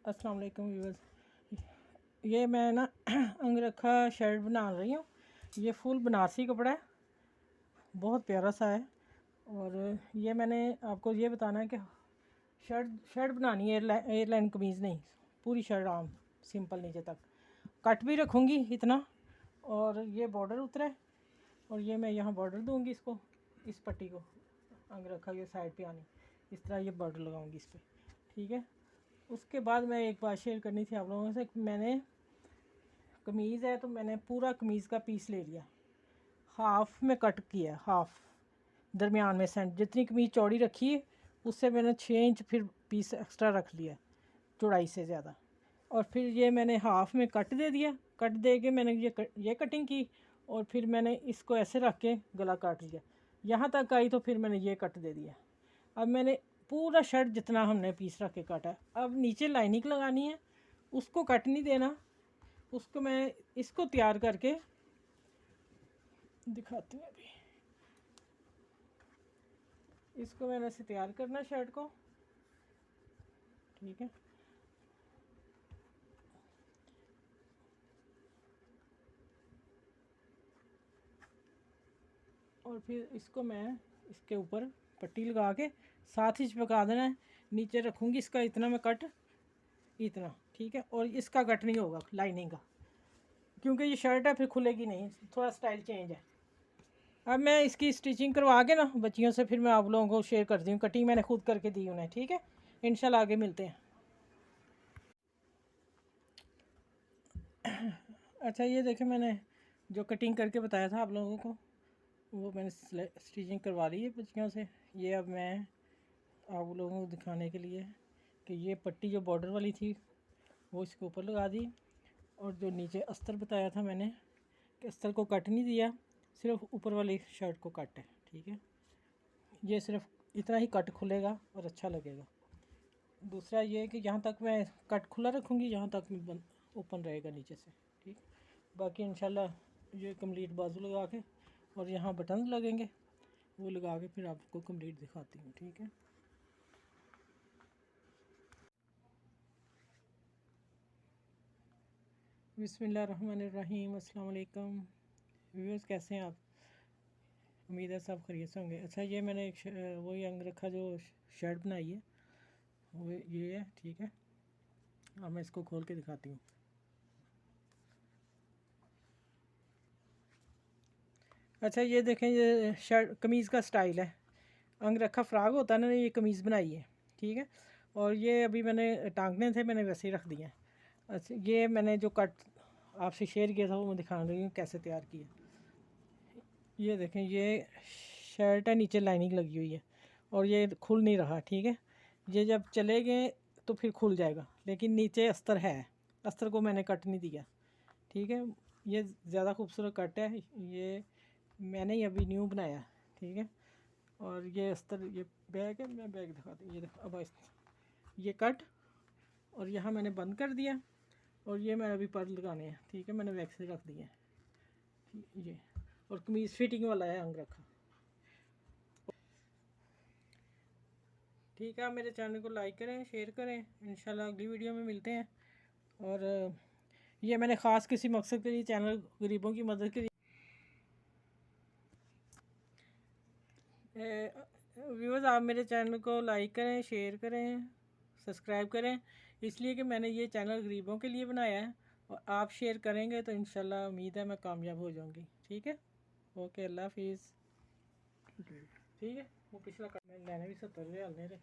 अस्सलाम वालेकुम व्यूअर्स। ये मैं ना अंगरखा शर्ट बना रही हूँ। ये फुल बनारसी कपड़ा है, बहुत प्यारा सा है। और ये मैंने आपको ये बताना है कि शर्ट बनानी है, एयरलाइन कमीज़ नहीं, पूरी शर्ट आम सिंपल नीचे तक। कट भी रखूँगी इतना, और ये बॉर्डर उतरे, और ये मैं यहाँ बॉर्डर दूँगी इसको, इस पट्टी को अंगरखा ये साइड पे आनी, इस तरह ये बॉर्डर लगाऊँगी इस पर, ठीक है। उसके बाद मैं एक बात शेयर करनी थी आप लोगों से। मैंने कमीज़ है तो मैंने पूरा कमीज़ का पीस ले लिया, हाफ़ में कट किया, हाफ़ दरमियान में सेंट, जितनी कमीज़ चौड़ी रखी है उससे मैंने 6 इंच फिर पीस एक्स्ट्रा रख लिया चौड़ाई से ज़्यादा। और फिर ये मैंने हाफ़ में कट दे दिया, कट दे के मैंने ये कटिंग की, और फिर मैंने इसको ऐसे रख के गला काट लिया, यहाँ तक आई तो फिर मैंने ये कट दे दिया। अब मैंने पूरा शर्ट जितना हमने पीस रख के काटा है, अब नीचे लाइनिंग लगानी है, उसको कट नहीं देना, उसको मैं इसको तैयार करके दिखाती हूँ। अभी इसको मैंने ऐसे तैयार करना शर्ट को, ठीक है। और फिर इसको मैं इसके ऊपर पट्टी लगा के 7 इंच पका देना है। नीचे रखूँगी इसका इतना मैं कट, इतना, ठीक है। और इसका कट नहीं होगा लाइनिंग का, क्योंकि ये शर्ट है फिर खुलेगी नहीं, थोड़ा स्टाइल चेंज है। अब मैं इसकी स्टिचिंग करवा के ना बच्चियों से फिर मैं आप लोगों को शेयर करती हूँ। कटिंग मैंने खुद करके दी उन्हें, ठीक है। इंशाल्लाह आगे मिलते हैं। अच्छा, ये देखें, मैंने जो कटिंग करके बताया था आप लोगों को, वो मैंने स्टिचिंग करवा ली है बच्चियों से। ये अब मैं आप लोगों को दिखाने के लिए कि ये पट्टी जो बॉर्डर वाली थी वो इसके ऊपर लगा दी, और जो नीचे अस्तर बताया था मैंने कि अस्तर को कट नहीं दिया, सिर्फ ऊपर वाली शर्ट को कट है, ठीक है। ये सिर्फ इतना ही कट खुलेगा और अच्छा लगेगा। दूसरा ये कि यहाँ तक मैं कट खुला रखूँगी, यहाँ तक ओपन रहेगा नीचे से, ठीक। बाकी इंशाल्लाह ये कंप्लीट बाजू लगा के, और यहाँ बटन लगेंगे वो लगा के फिर आपको कंप्लीट दिखाती हूँ, ठीक है। बिस्मिल्लाहिर्रहमानिर्रहीम। अस्सलाम वालेकुम व्यूअर्स, कैसे हैं आप? उम्मीद है सब खैरियत से होंगे। अच्छा, ये मैंने एक वही अंगरखा जो शर्ट बनाई है वो ये है, ठीक है। अब मैं इसको खोल के दिखाती हूँ। अच्छा, ये देखें, ये शर्ट कमीज़ का स्टाइल है। अंगरखा फ्राक होता है ना, ये कमीज़ बनाई है, ठीक है। और ये अभी मैंने टांगने थे, मैंने वैसे ही रख दिए हैं। अच्छा, ये मैंने जो कट आपसे शेयर किया था वो मैं दिखा रही हूँ कैसे तैयार किया। ये देखें, ये शर्ट है, नीचे लाइनिंग लगी हुई है, और ये खुल नहीं रहा, ठीक है। ये जब चले गए तो फिर खुल जाएगा, लेकिन नीचे अस्तर है, अस्तर को मैंने कट नहीं दिया, ठीक है। ये ज़्यादा खूबसूरत कट है, ये मैंने ही अभी न्यू बनाया, ठीक है। और ये अस्तर, ये बैग है, मैं बैग दिखाती हूँ। ये देखो, अब ये कट, और यहाँ मैंने बंद कर दिया, और ये मैंने अभी पर लगाने हैं, ठीक है। मैंने वैक्स रख दिए हैं, ये। और कमीज़ फिटिंग वाला है अंगरखा, ठीक है। आप मेरे चैनल को लाइक करें, शेयर करें। इंशाल्लाह अगली वीडियो में मिलते हैं। और ये मैंने ख़ास किसी मकसद के लिए चैनल गरीबों की मदद के लिए, व्यूअर्स, आप मेरे चैनल को लाइक करें, शेयर करें, सब्सक्राइब करें, इसलिए कि मैंने ये चैनल गरीबों के लिए बनाया है। और आप शेयर करेंगे तो इंशाल्लाह उम्मीद है मैं कामयाब हो जाऊंगी, ठीक है। ओके, अल्लाह हाफिज़, ठीक है। वो पिछला मैंने भी 70 रियाल नहीं रहे।